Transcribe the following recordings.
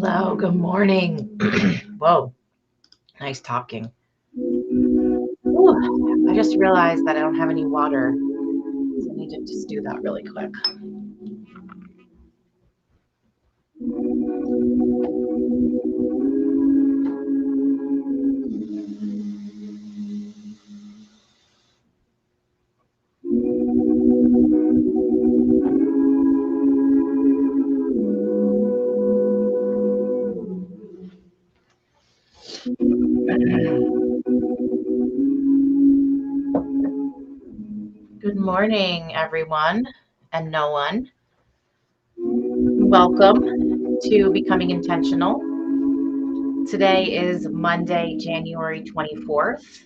Hello, good morning. Whoa, nice talking. Ooh, I just realized that I don't have any water, so I need to just do that really quick. Good morning, everyone and no one. Welcome to Becoming Intentional. Today is Monday, January 24th,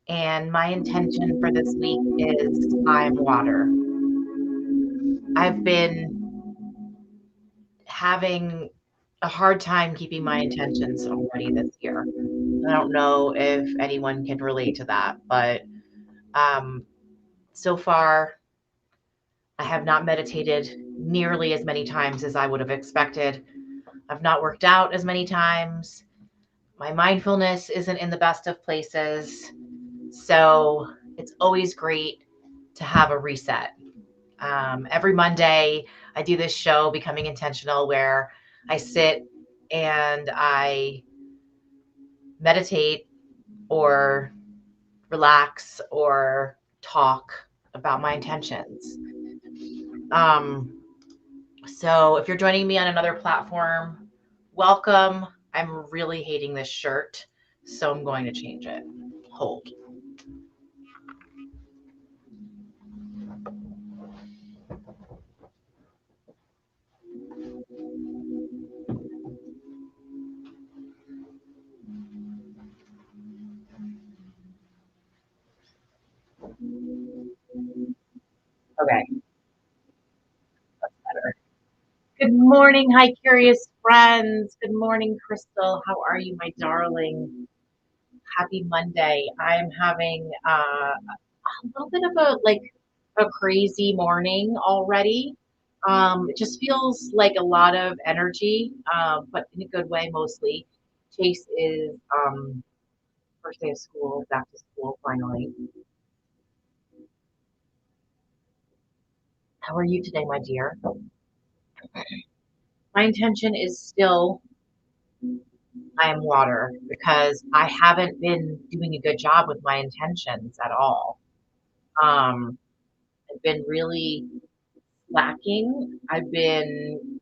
and my intention for this week is I'm water. I've been having a hard time keeping my intentions already this year. I don't know if anyone can relate to that, but so far I have not meditated nearly as many times as I would have expected. I've not worked out as many times. My mindfulness isn't in the best of places. So it's always great to have a reset. Every Monday, I do this show, Becoming Intentional, where I sit and I meditate or relax or talk about my intentions. So if you're joining me on another platform, welcome. I'm really hating this shirt, so I'm going to change it. Hold. Okay, that's better. Good morning, hi, curious friends. Good morning, Crystal. How are you, my darling? Happy Monday. I'm having a little bit of a crazy morning already. It just feels like a lot of energy, but in a good way mostly. Chase is first day of school, back to school finally. How are you today, my dear? My intention is still I am water because I haven't been doing a good job with my intentions at all. Um, I've been really lacking. I've been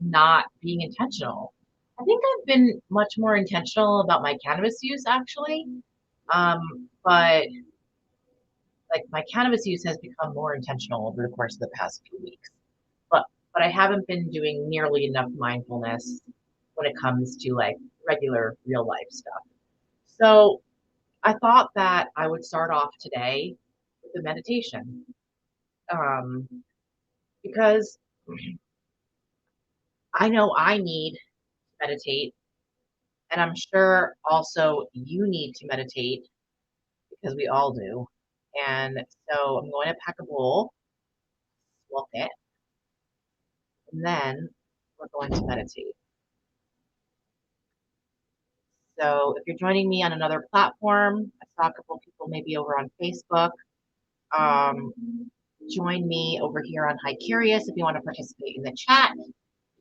not being intentional. I think I've been much more intentional about my cannabis use actually. But like my cannabis use has become more intentional over the course of the past few weeks. But but I haven't been doing nearly enough mindfulness when it comes to like regular real life stuff. So I thought that I would start off today with a meditation. Um, because I know I need to meditate, and I'm sure also you need to meditate because we all do. And so I'm going to pack a bowl, swallow it, and then we're going to meditate. So if you're joining me on another platform, I saw a couple of people maybe over on Facebook. Um, Join me over here on Hi Curious if you want to participate in the chat.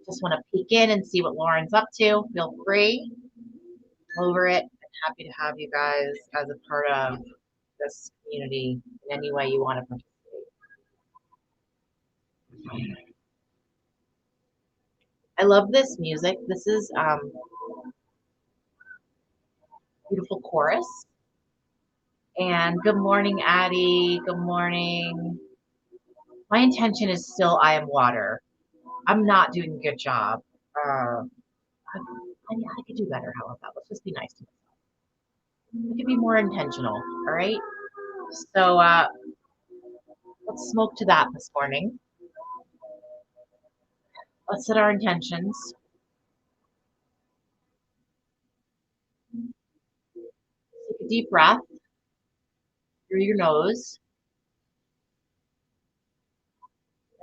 Just want to peek in and see what Lauren's up to. Feel free. Over it. I'm happy to have you guys as a part of this community in any way you want to participate. I love this music. This is beautiful chorus. And good morning, Addie. Good morning. My intention is still I am water. I'm not doing a good job. I could do better. How about that? Let's just be nice to myself. I could be more intentional. All right. So let's smoke to that this morning. Let's set our intentions. Take a deep breath through your nose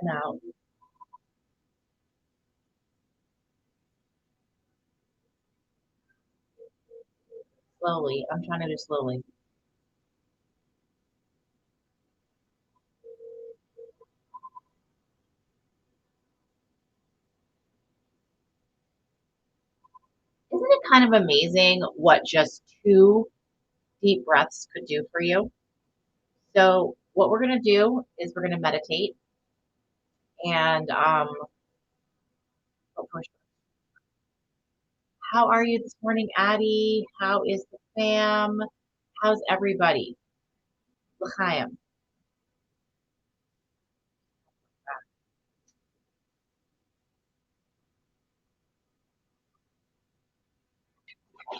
and out. Slowly. I'm trying to do slowly. Isn't it kind of amazing what just two deep breaths could do for you? So, what we're going to do is we're going to meditate and oh, push. How are you this morning, Addie? How is the fam? How's everybody? L'chaim.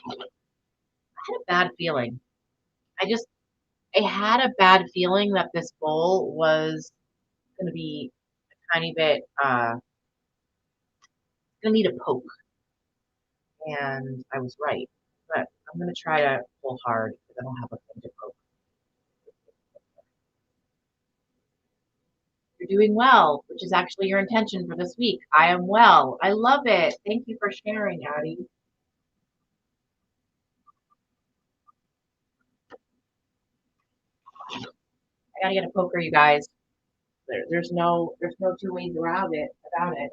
I had a bad feeling. I just, I had a bad feeling that this bowl was going to be a tiny bit, going to need a poke. And I was right. But I'm going to try to pull hard because I don't have a thing to poke. You're doing well, which is actually your intention for this week. I am well. I love it. Thank you for sharing, Addie. I gotta get a poker, you guys. There's no two ways around it about it.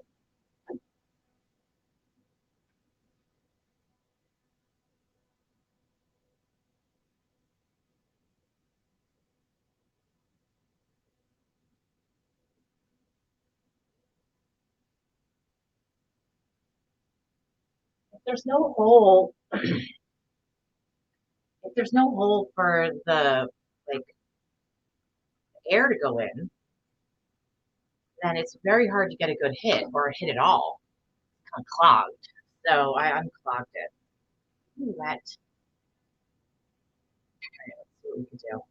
If there's no hole, if there's no hole for the like air to go in, then it's very hard to get a good hit or a hit at all. Kind of clogged. So I unclogged it. Ooh, wet. Let's see what we can do.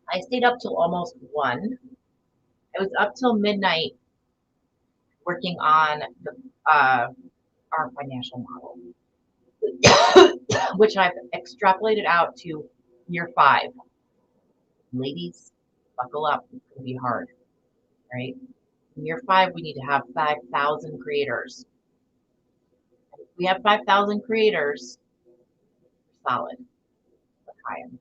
I stayed up till almost 1. I was up till midnight working on our financial model, which I've extrapolated out to year 5. Ladies, buckle up. It's going to be hard, right? In year 5, we need to have 5,000 creators. If we have 5,000 creators, solid. High end.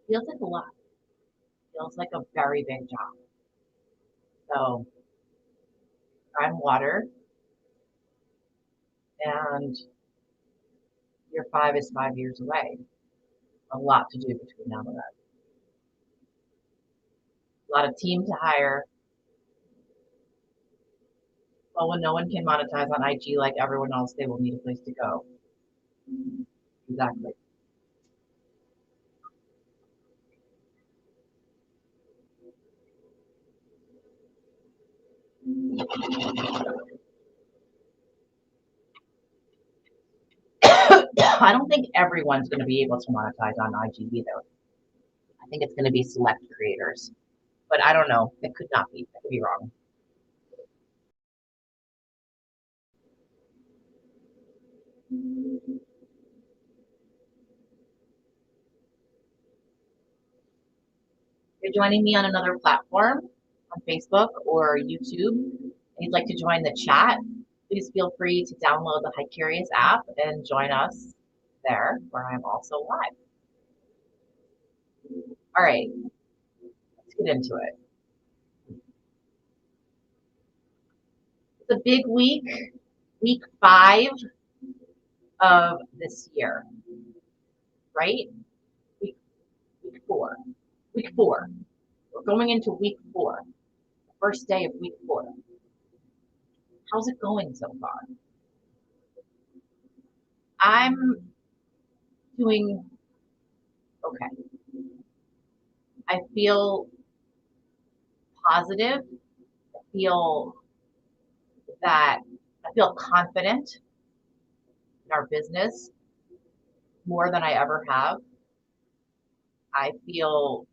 Feels like a lot. Feels like a very big job. So I'm water, and year 5 is 5 years away. A lot to do between now and then. A lot of team to hire. Well, when no one can monetize on IG like everyone else, they will need a place to go. Exactly. I don't think everyone's going to be able to monetize on IG either. I think it's going to be select creators, but I don't know. It could not be. I could be wrong. You're joining me on another platform, on Facebook or YouTube, and you'd like to join the chat, please feel free to download the Hi Curious app and join us there, where I'm also live. All right, let's get into it. It's a big week 5 of this year, right? Week, week 4. Week 4. We're going into week 4, the first day of week 4. How's it going so far? I'm doing okay. I feel positive. I feel that I feel confident in our business. more than I ever have. I feel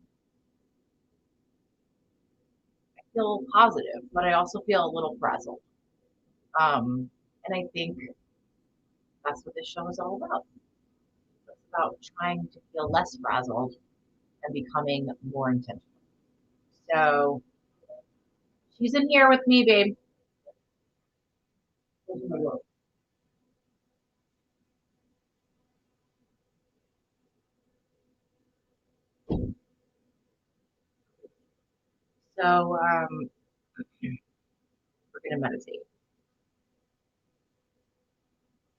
positive, but I also feel a little frazzled. And I think that's what this show is all about. It's about trying to feel less frazzled and becoming more intentional. So she's in here with me, babe. So we're gonna meditate.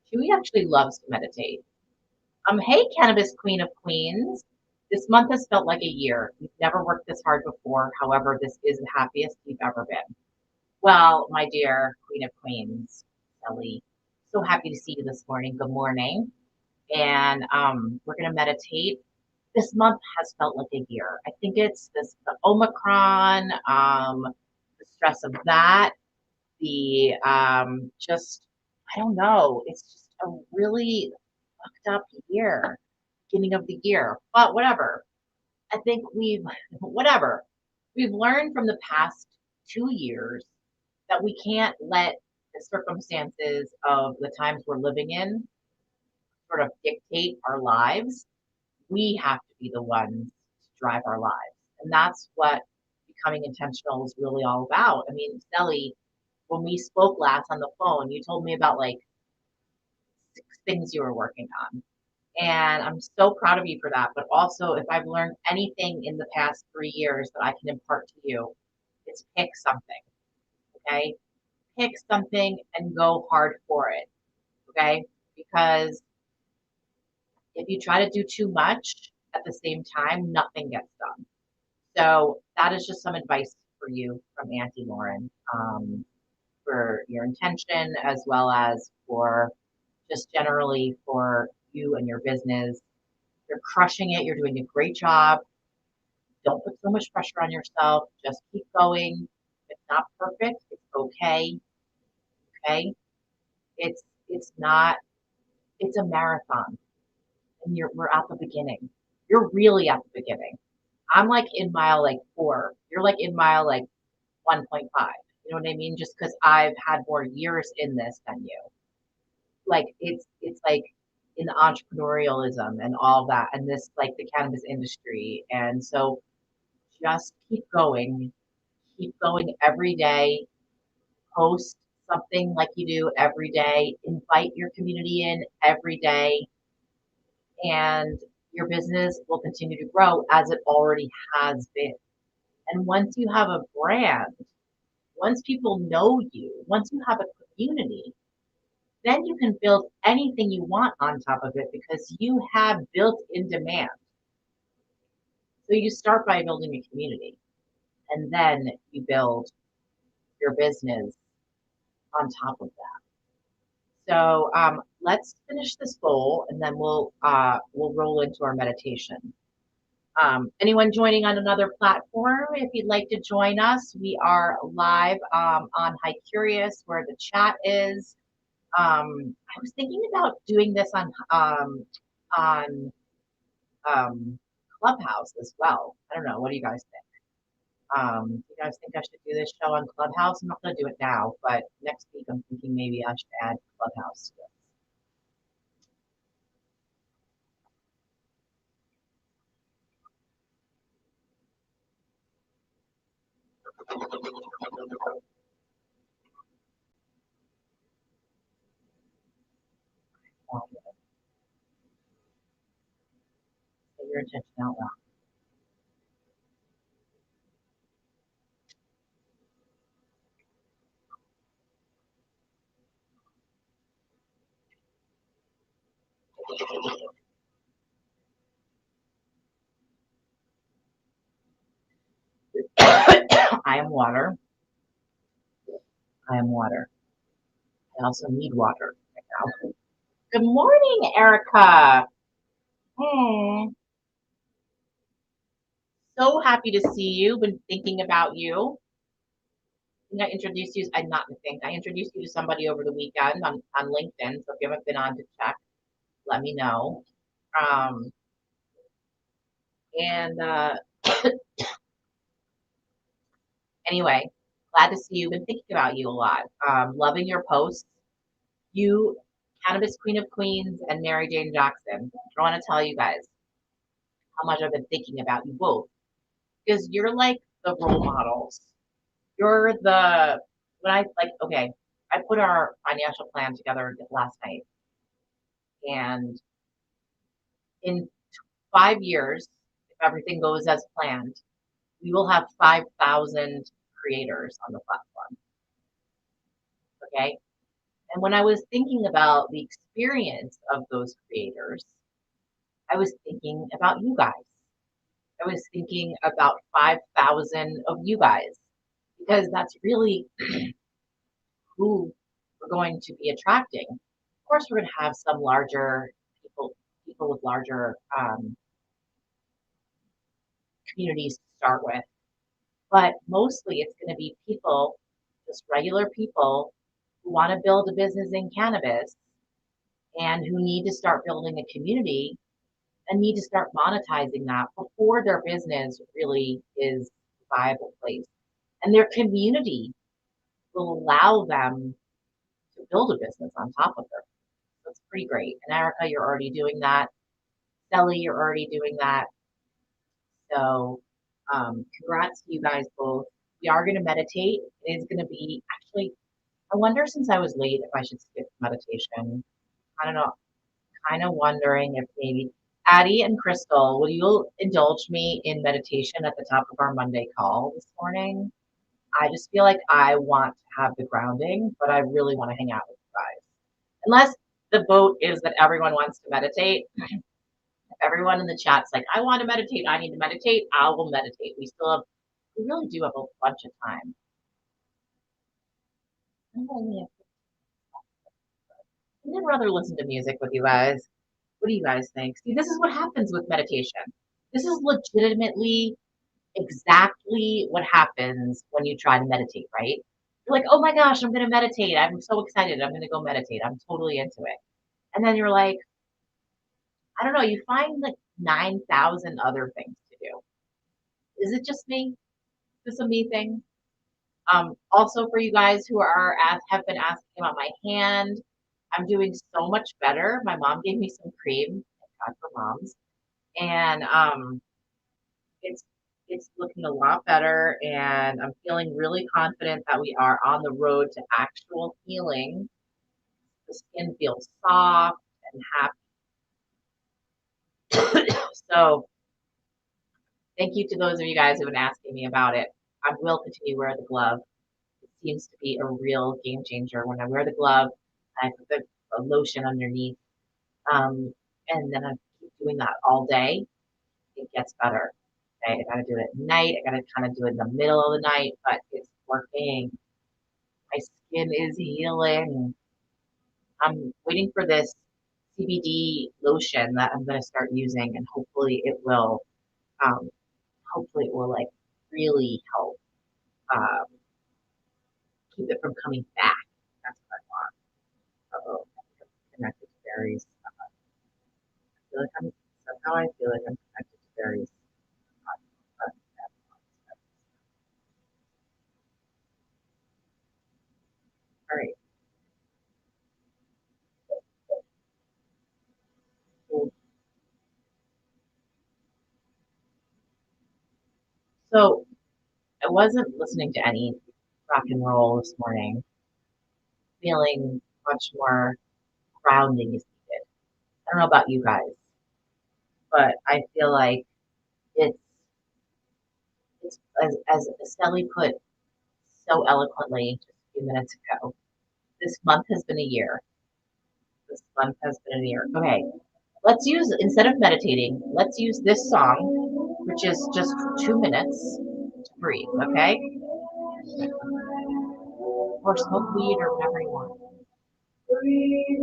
She actually loves to meditate. Hey, Cannabis Queen of Queens. This month has felt like a year. We've never worked this hard before. However, this is the happiest we've ever been. Well, my dear Queen of Queens, Ellie, so happy to see you this morning. Good morning. And we're going to meditate. This month has felt like a year. I think it's the Omicron, the stress of that, the just, I don't know, it's just a really fucked up year, beginning of the year. But whatever. I think whatever. We've learned from the past 2 years that we can't let the circumstances of the times we're living in sort of dictate our lives. We have to be the ones to drive our lives. And that's what becoming intentional is really all about. I mean, Sally, when we spoke last on the phone, you told me about like 6 things you were working on. And I'm so proud of you for that. But also, if I've learned anything in the past 3 years that I can impart to you, it's pick something. Okay. Pick something and go hard for it. Okay. Because if you try to do too much at the same time, nothing gets done. So that is just some advice for you from Auntie Lauren, for your intention as well as for just generally for you and your business. You're crushing it. You're doing a great job. Don't put so much pressure on yourself. Just keep going. If it's not perfect, it's okay. Okay. It's not, it's a marathon and we're at the beginning. You're really at the beginning. I'm like in mile like 4. You're like in mile like 1.5. You know what I mean? Just because I've had more years in this than you. Like it's like in the entrepreneurialism and all that and this like the cannabis industry. And so just keep going every day, post something like you do every day, invite your community in every day, and your business will continue to grow as it already has been. And once you have a brand, once people know you, once you have a community, then you can build anything you want on top of it because you have built in demand. So you start by building a community and then you build your business on top of that. So let's finish this goal and then we'll roll into our meditation. Anyone joining on another platform, if you'd like to join us, we are live on Hi Curious where the chat is. I was thinking about doing this on Clubhouse as well. I don't know. What do you guys think? You guys think I should do this show on Clubhouse? I'm not going to do it now, but next week I'm thinking maybe I should add Clubhouse to it. Get your attention out loud. I am water. I am water. I also need water right now. Good morning, Erica. Hmm. So happy to see you. Been thinking about you. I think I introduced you. I not think I introduced you to somebody over the weekend on LinkedIn. So if you haven't been on to check, let me know. Um, and anyway, glad to see you. Been thinking about you a lot. Loving your posts. You, Cannabis Queen of Queens, and Mary Jane Jackson. I want to tell you guys how much I've been thinking about you both because you're like the role models. You're the when I like okay, I put our financial plan together last night, and in 5 years, if everything goes as planned, we will have 5,000 creators on the platform. Okay. And when I was thinking about the experience of those creators, I was thinking about you guys. I was thinking about 5,000 of you guys because that's really who we're going to be attracting. Of course, we're going to have some larger people with larger communities to start with, but mostly it's going to be people, just regular people who want to build a business in cannabis and who need to start building a community and need to start monetizing that before their business really is a viable place. And their community will allow them to build a business on top of it. So it's pretty great. And Erica, you're already doing that. Sally, you're already doing that. So congrats to you guys both. We are going to meditate. It is going to be actually, I wonder since I was late if I should skip meditation. I don't know. Kind of wondering if maybe Addie and Crystal, will you indulge me in meditation at the top of our Monday call this morning? I just feel like I want to have the grounding, but I really want to hang out with you guys. Unless the vote is that everyone wants to meditate. If everyone in the chat's like, I want to meditate, I need to meditate, I will meditate. We really do have a bunch of time. I'd rather listen to music with you guys. What do you guys think? See, this is what happens with meditation. This is legitimately exactly what happens when you try to meditate, right? You're like, oh my gosh, I'm going to meditate. I'm so excited. I'm going to go meditate. I'm totally into it. And then you're like, I don't know, you find like 9,000 other things to do. Is it just me? Is this a me thing? Also, for you guys who have been asking about my hand, I'm doing so much better. My mom gave me some cream, thank God for moms, and it's it's looking a lot better, and I'm feeling really confident that we are on the road to actual healing. The skin feels soft and happy. So, thank you to those of you guys who have been asking me about it. I will continue to wear the glove. It seems to be a real game changer when I wear the glove. I put the lotion underneath, and then I keep doing that all day. It gets better. Okay, I gotta do it at night. I gotta kind of do it in the middle of the night, but it's working. My skin is healing. I'm waiting for this CBD lotion that I'm gonna start using, and um, hopefully it will like really help um, keep it from coming back. That's what I want. I'm connected to berries. I feel like I'm connected to berries. All right. Cool. So I wasn't listening to any rock and roll this morning, feeling much more grounding is needed. I don't know about you guys, but I feel like it's as Sally put so eloquently just a few minutes ago. This month has been a year. This month has been a year. Okay, let's use instead of meditating, let's use this song, which is just 2 minutes to breathe. Okay, or smoke weed or whatever you want. Breathe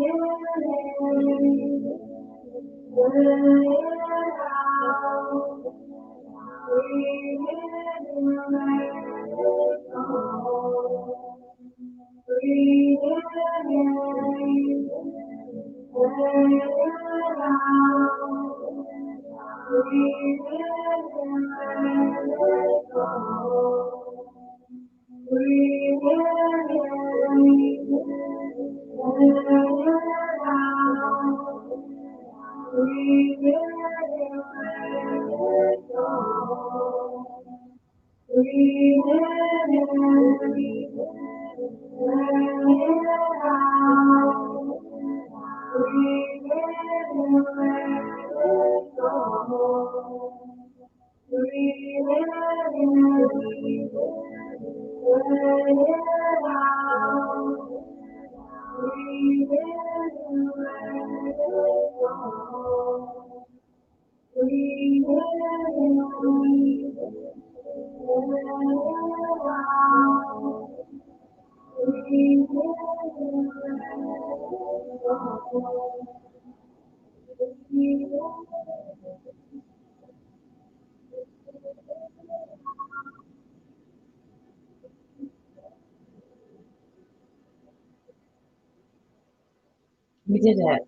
We did it.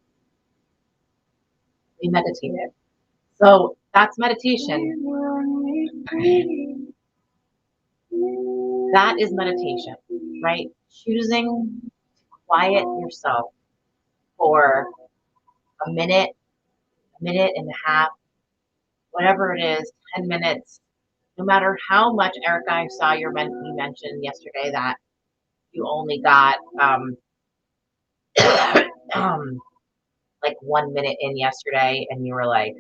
We meditated. So that's meditation. That is meditation, right? Choosing to quiet yourself for a minute and a half, whatever it is, 10 minutes, no matter how much, Erica, I saw you mentioned yesterday that you only got um, like 1 minute in yesterday and you were like,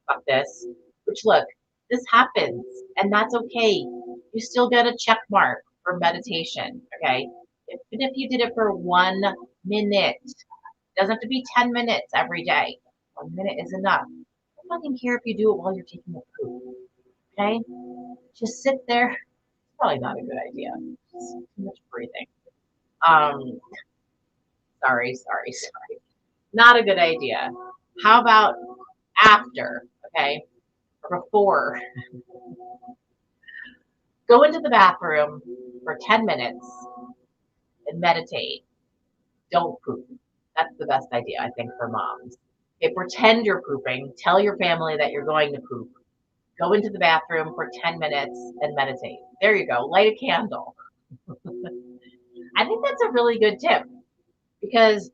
fuck this. Which look, this happens and that's okay. You still get a check mark for meditation, okay? Even if you did it for 1 minute, it doesn't have to be 10 minutes every day. 1 minute is enough. I don't fucking care if you do it while you're taking a poop, okay? Just sit there. It's probably not a good idea. Just too much breathing. Um, sorry. Not a good idea. How about after, okay, or before? Go into the bathroom for 10 minutes and meditate. Don't poop. That's the best idea, I think, for moms. Okay, pretend you're pooping. Tell your family that you're going to poop. Go into the bathroom for 10 minutes and meditate. There you go. Light a candle. I think that's a really good tip because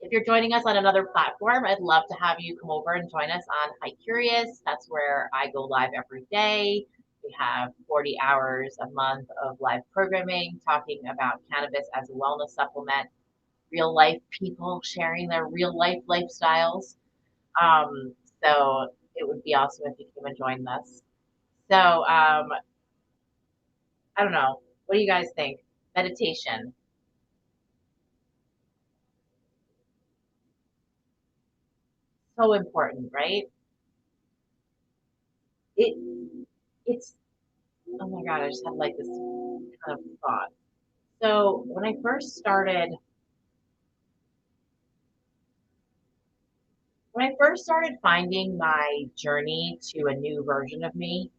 if you're joining us on another platform, I'd love to have you come over and join us on Hi Curious. That's where I go live every day. We have 40 hours a month of live programming talking about cannabis as a wellness supplement, real life people sharing their real life lifestyles. Um, so it would be awesome if you came and joined us. So I don't know. What do you guys think? Meditation, so important, right? It it's oh my god, I just had like this kind of thought. So when I first started finding my journey to a new version of me,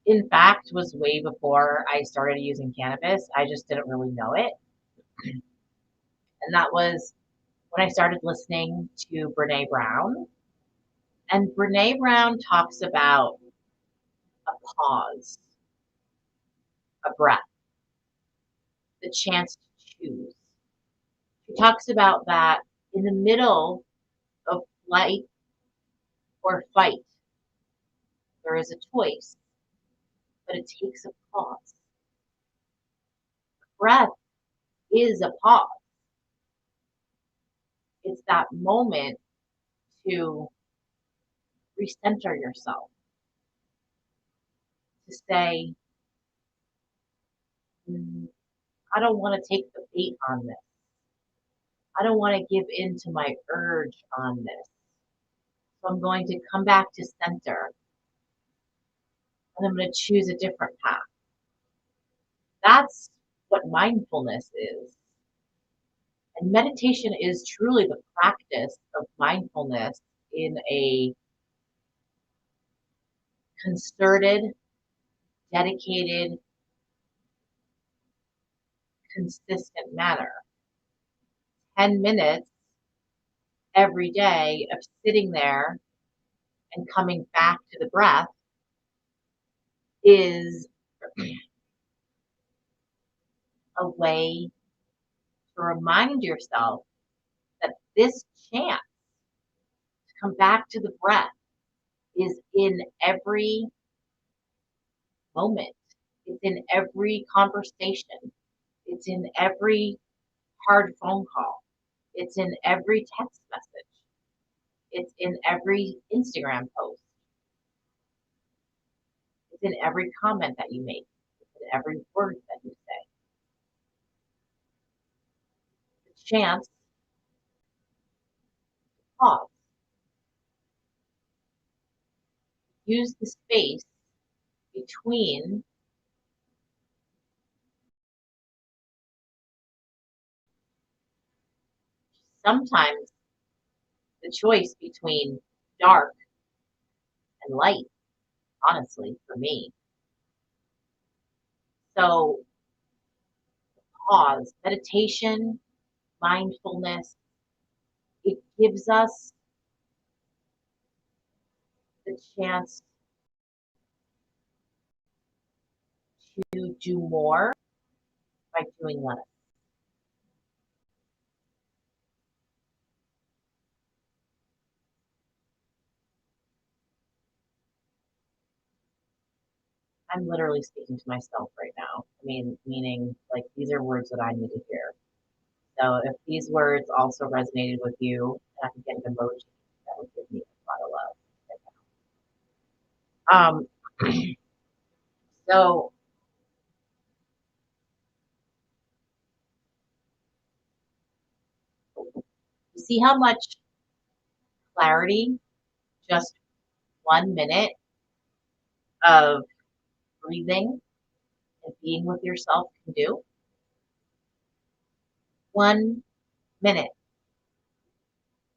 in fact, was way before I started using cannabis. I just didn't really know it. And that was when I started listening to Brene Brown. And Brene Brown talks about a pause, a breath, the chance to choose. She talks about that in the middle of flight or fight, there is a choice, but it takes a pause. Breath is a pause. It's that moment to recenter yourself, to say, "Mm, I don't want to take the bait on this. I don't want to give in to my urge on this. So I'm going to come back to center and I'm going to choose a different path." That's what mindfulness is. And meditation is truly the practice of mindfulness in a concerted, dedicated, consistent manner. 10 minutes every day of sitting there and coming back to the breath is a way to remind yourself that this chance to come back to the breath is in every moment. It's in every conversation. It's in every hard phone call. It's in every text message. It's in every Instagram post. It's in every comment that you make. It's in every word that you say. The chance to pause. Use the space between sometimes the choice between dark and light, honestly, for me. So pause, meditation, mindfulness, it gives us the chance to do more by doing less. I'm literally speaking to myself right now. I mean, meaning like these are words that I need to hear. So if these words also resonated with you, and I could get an emoji, that would give me a lot of love. So you see how much clarity just 1 minute of breathing and being with yourself can do? 1 minute,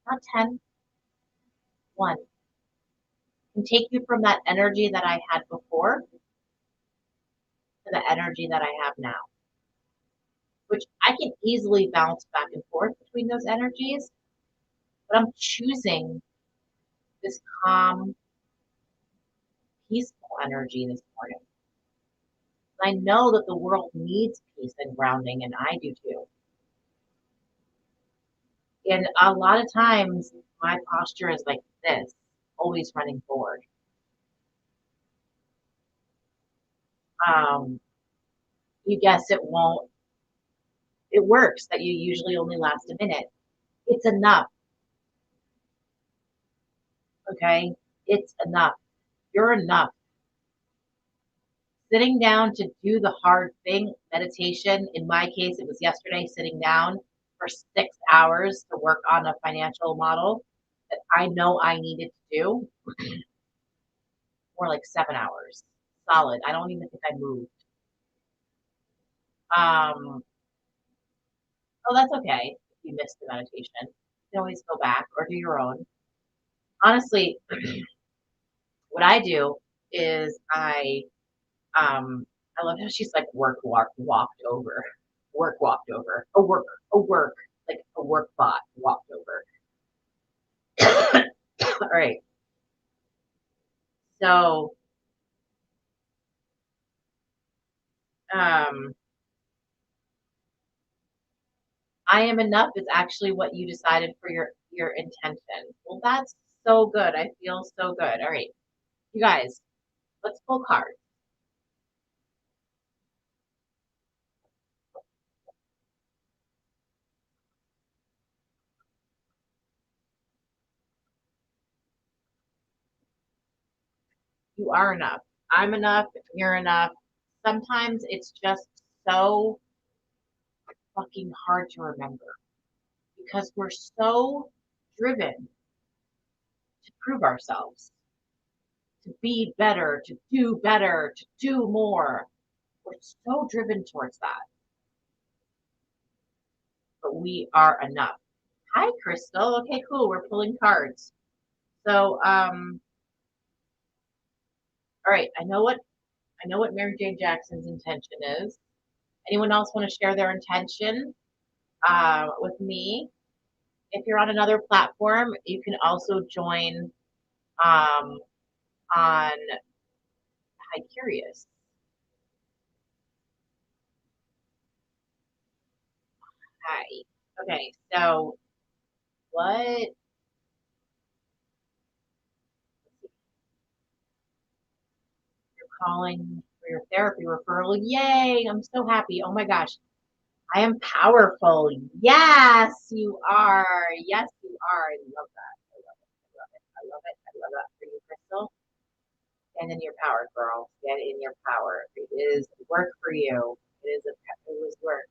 not 10, one. Can take you from that energy that I had before to the energy that I have now, which I can easily bounce back and forth between those energies, but I'm choosing this calm, peaceful energy this morning. I know that the world needs peace and grounding, and I do too. And a lot of times, my posture is like this, always running forward. Um, you guess it won't, it works that you usually only last a minute. It's enough, okay? It's enough. You're enough. Sitting down to do the hard thing, meditation, in my case, it was yesterday, sitting down for 6 hours to work on a financial model that I know I needed to do, or like 7 hours solid. I don't even think I moved. Um, oh, that's okay if you missed the meditation. You can always go back or do your own. Honestly, what I do is I love how she's like walked over. Work walked over. A work, like a work bot walked over. All right. So um I am enough is actually what you decided for your intention. Well, that's so good. I feel so good. All right. You guys, let's pull cards. You are enough. I'm enough. You're enough. Sometimes it's just so fucking hard to remember because we're so driven to prove ourselves, to be better, to do more. We're so driven towards that, but we are enough. Hi, Crystal. Okay, cool. We're pulling cards. So, all right. I know what Mary Jane Jackson's intention is. Anyone else want to share their intention with me? If you're on another platform, you can also join um, on Hi Curious. Hi. Okay, so what you're calling for your therapy referral? Yay! I'm so happy. Oh my gosh, I am powerful. Yes, you are. Yes, you are. I love that. I love it. I love it. I love it. I love that for you, Crystal. And in your power, girl. Get in your power. It is work for you. It was work.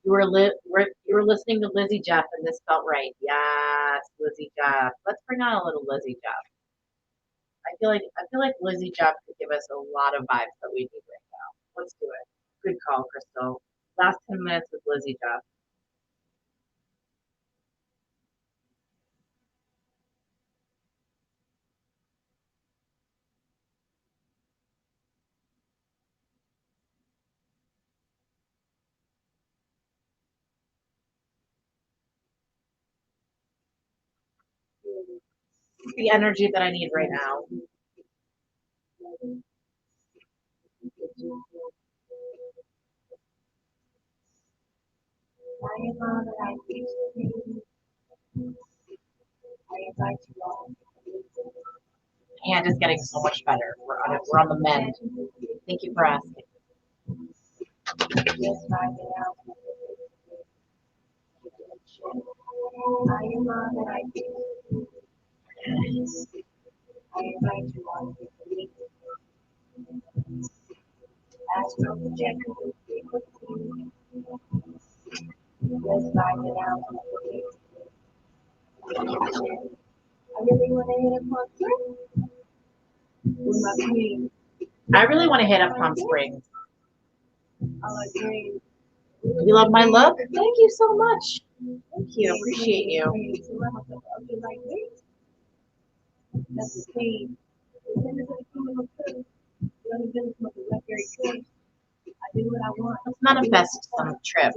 You were listening to Lizzie Jeff, and this felt right. Yes, Lizzie Jeff. Let's bring on a little Lizzie Jeff. I feel like Lizzie Jeff could give us a lot of vibes that we need right now. Let's do it. Good call, Crystal. Last 10 minutes with Lizzie Jeff. The energy that I need right now. Hand is getting so much better. We're on the mend. Thank you for asking. I really want to hit up Palm Springs. You love my look? Thank you so much. Thank you. Appreciate you. Let's manifest some trip.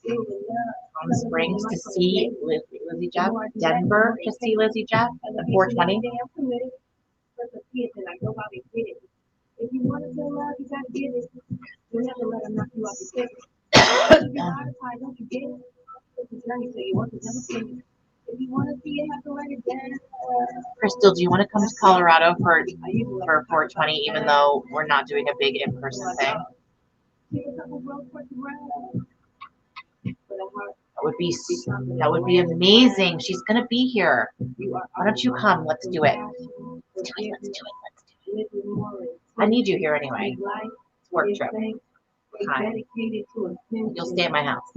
Palm Springs to see Lizzie Jeff. Denver to see Lizzie Jeff at 420. Crystal, do you want to come to Colorado for 420, even though we're not doing a big in-person thing? That would be amazing. She's gonna be here. Why don't you come? Let's do it. Let's do it. Let's do it. Let's do it. I need you here anyway. It's work trip. Hi. You'll stay at my house.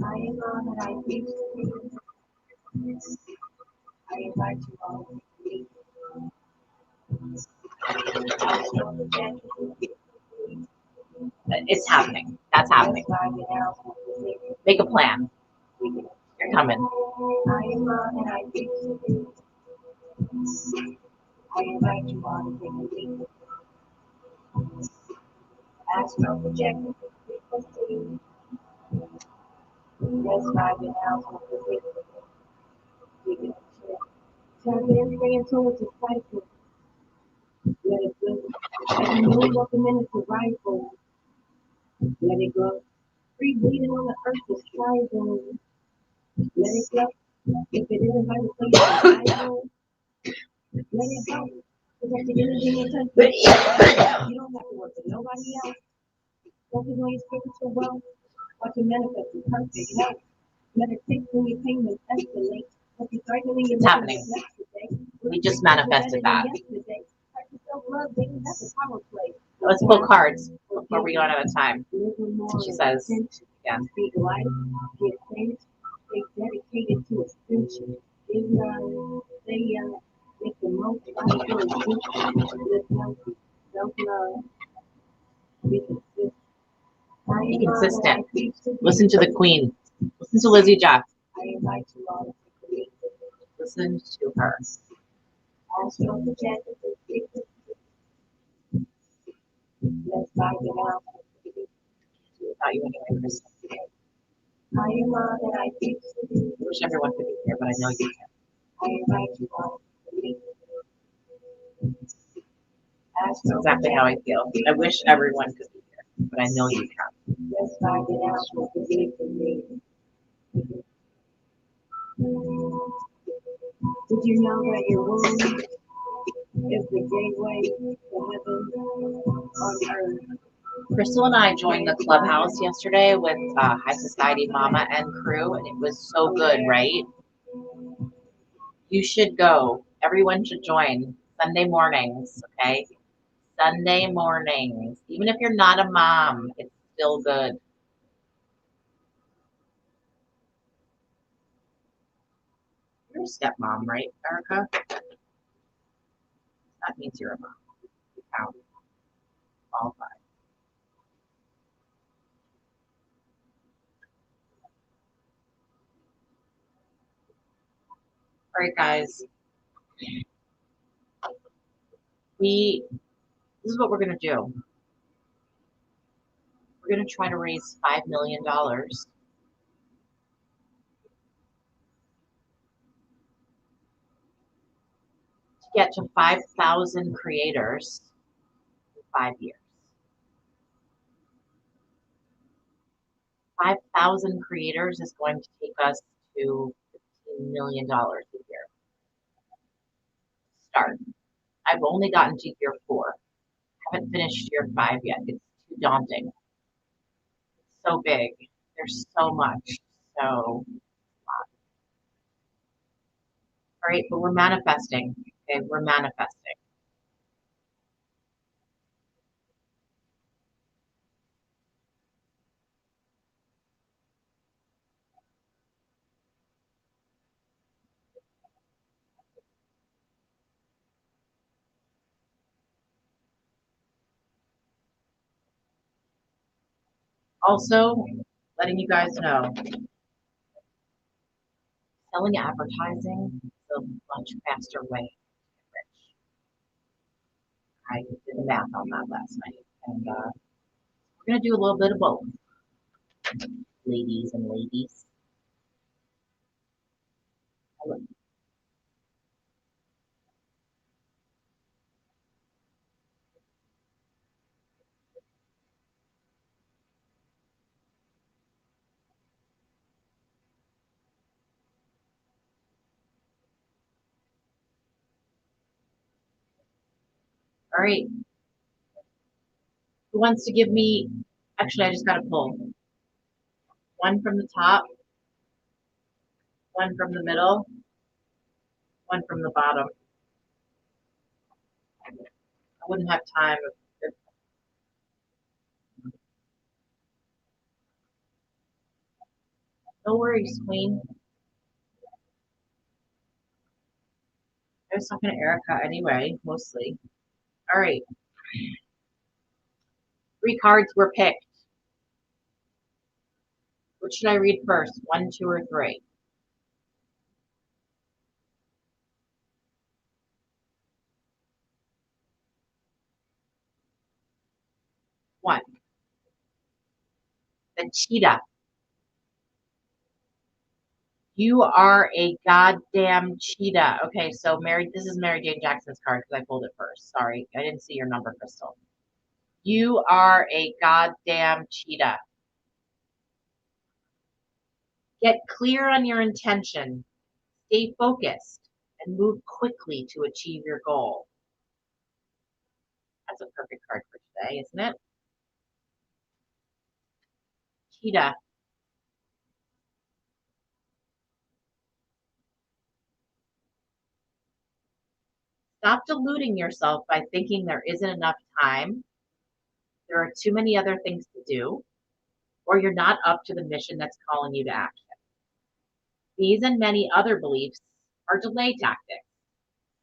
It's happening. That's happening. Make a plan. You're coming. It's happening. We just manifested that. Let's pull cards before we run out of time. She says, yeah. Be consistent. Listen to the queen. Listen to Lizzie Jeff. Listen to her. Without you anyway, Kristen. I wish everyone could be here, but I know you can. That's exactly how I feel. I wish everyone could be here, but I know you can. Did you know that your womb is the gateway to heaven on earth? Crystal and I joined the clubhouse yesterday with High Society Mama and crew, and it was so good, right? You should go. Everyone should join Sunday mornings, okay? Sunday mornings. Even if you're not a mom, it's still good. You're a stepmom, right, Erica? That means you're a mom. You count all five. All right, guys. This is what we're gonna do. We're gonna try to raise $5 million to get to 5,000 creators in 5 years. 5,000 creators is going to take us to $15 million a year. Start. I've only gotten to year 4. Haven't finished year 5 yet. It's too daunting. It's so big. There's so much. So, all right, but we're manifesting. Okay, we're manifesting. Also, letting you guys know, selling advertising is a much faster way to get rich. I did the math on that last night, and we're gonna do a little bit of both, ladies and ladies. All right, who wants to give me? Actually, I just got to pull one from the top, one from the middle, one from the bottom. I wouldn't have time. No worries, Queen. I was talking to Erica anyway, mostly. All right, 3 cards were picked. Which should I read first? 1, 2, or 3? 1. The cheetah. You are a goddamn cheetah. Okay, so this is Mary Jane Jackson's card because I pulled it first. Sorry, I didn't see your number, Crystal. You are a goddamn cheetah. Get clear on your intention, stay focused, and move quickly to achieve your goal. That's a perfect card for today, isn't it? Cheetah. Stop deluding yourself by thinking there isn't enough time, there are too many other things to do, or you're not up to the mission that's calling you to action. These and many other beliefs are delay tactics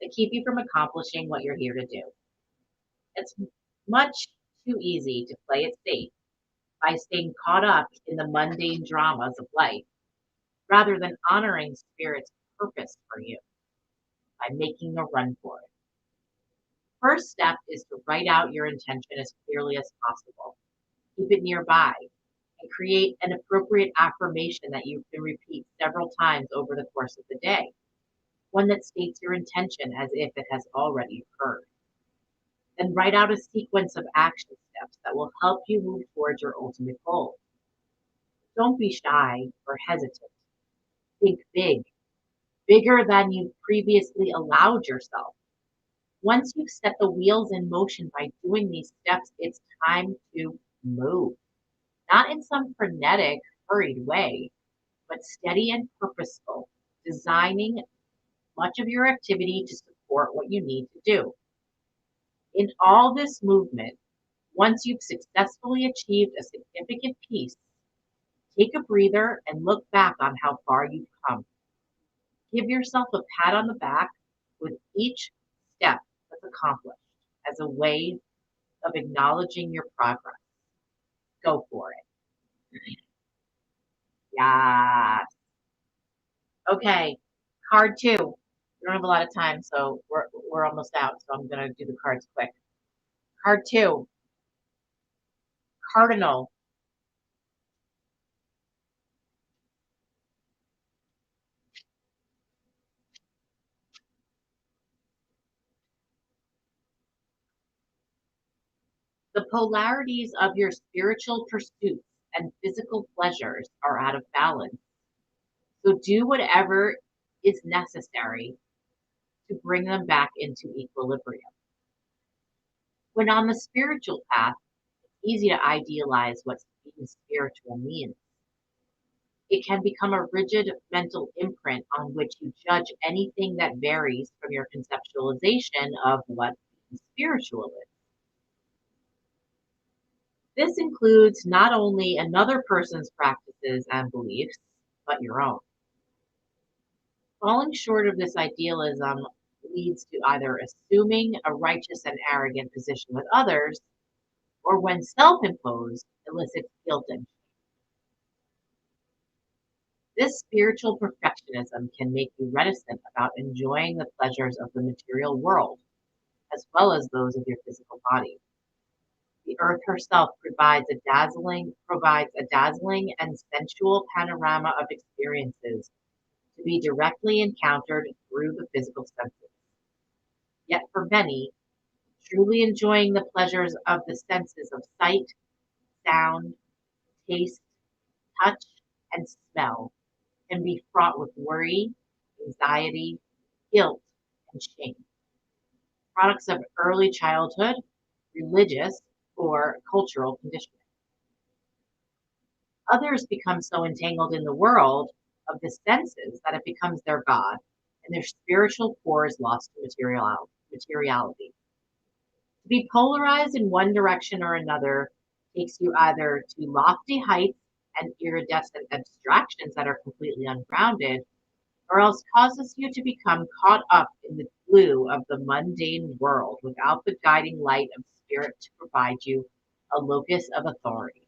that keep you from accomplishing what you're here to do. It's much too easy to play it safe by staying caught up in the mundane dramas of life rather than honoring Spirit's purpose for you by making a run for it. First step is to write out your intention as clearly as possible. Keep it nearby and create an appropriate affirmation that you can repeat several times over the course of the day. One that states your intention as if it has already occurred. and write out a sequence of action steps that will help you move towards your ultimate goal. Don't be shy or hesitant. Think big, bigger than you previously allowed yourself. Once you've set the wheels in motion by doing these steps, it's time to move. Not in some frenetic, hurried way, but steady and purposeful, designing much of your activity to support what you need to do. In all this movement, once you've successfully achieved a significant piece, take a breather and look back on how far you've come. Give yourself a pat on the back with each step that's accomplished as a way of acknowledging your progress. Go for it. Yeah. Okay. Card two. We don't have a lot of time, so we're almost out. So I'm gonna do the cards quick. Card two. Cardinal. The polarities of your spiritual pursuits and physical pleasures are out of balance. So do whatever is necessary to bring them back into equilibrium. When on the spiritual path, it's easy to idealize what being spiritual means. It can become a rigid mental imprint on which you judge anything that varies from your conceptualization of what being spiritual is. This includes not only another person's practices and beliefs, but your own. Falling short of this idealism leads to either assuming a righteous and arrogant position with others, or when self-imposed, elicits guilt and this spiritual perfectionism can make you reticent about enjoying the pleasures of the material world, as well as those of your physical body. The earth herself provides a dazzling and sensual panorama of experiences to be directly encountered through the physical senses. Yet for many, truly enjoying the pleasures of the senses of sight, sound, taste, touch, and smell can be fraught with worry, anxiety, guilt, and shame. Products of early childhood, religious, or cultural conditioning. Others become so entangled in the world of the senses that it becomes their God, and their spiritual core is lost to materiality. To be polarized in one direction or another takes you either to lofty heights and iridescent abstractions that are completely ungrounded, or else causes you to become caught up in the glue of the mundane world without the guiding light of spirit to provide you a locus of authority.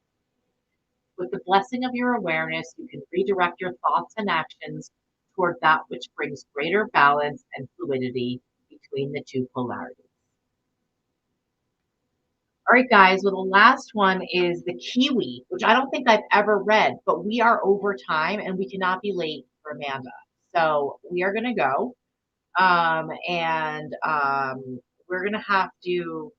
With the blessing of your awareness, you can redirect your thoughts and actions toward that which brings greater balance and fluidity between the two polarities. All right, guys. Well, the last one is the Kiwi, which I don't think I've ever read, but we are over time and we cannot be late for Amanda. So we are going to go. And we're going to have to,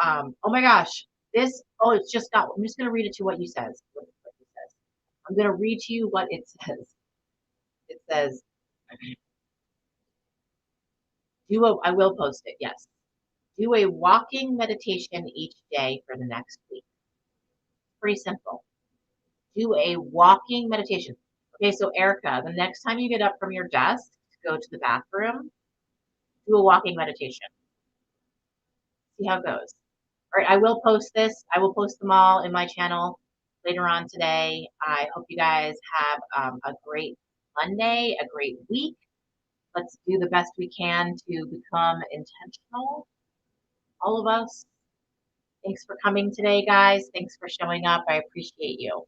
oh my gosh, it's just not, I'm just going to read it to what you says. What it says. I'm going to read to you what it says. It says, I will post it, yes. Do a walking meditation each day for the next week. Pretty simple. Do a walking meditation. Okay, so Erica, the next time you get up from your desk to go to the bathroom, do a walking meditation. See how it goes. All right, I will post this. I will post them all in my channel later on today. I hope you guys have a great Monday, a great week. Let's do the best we can to become intentional, all of us. Thanks for coming today, guys. Thanks for showing up. I appreciate you.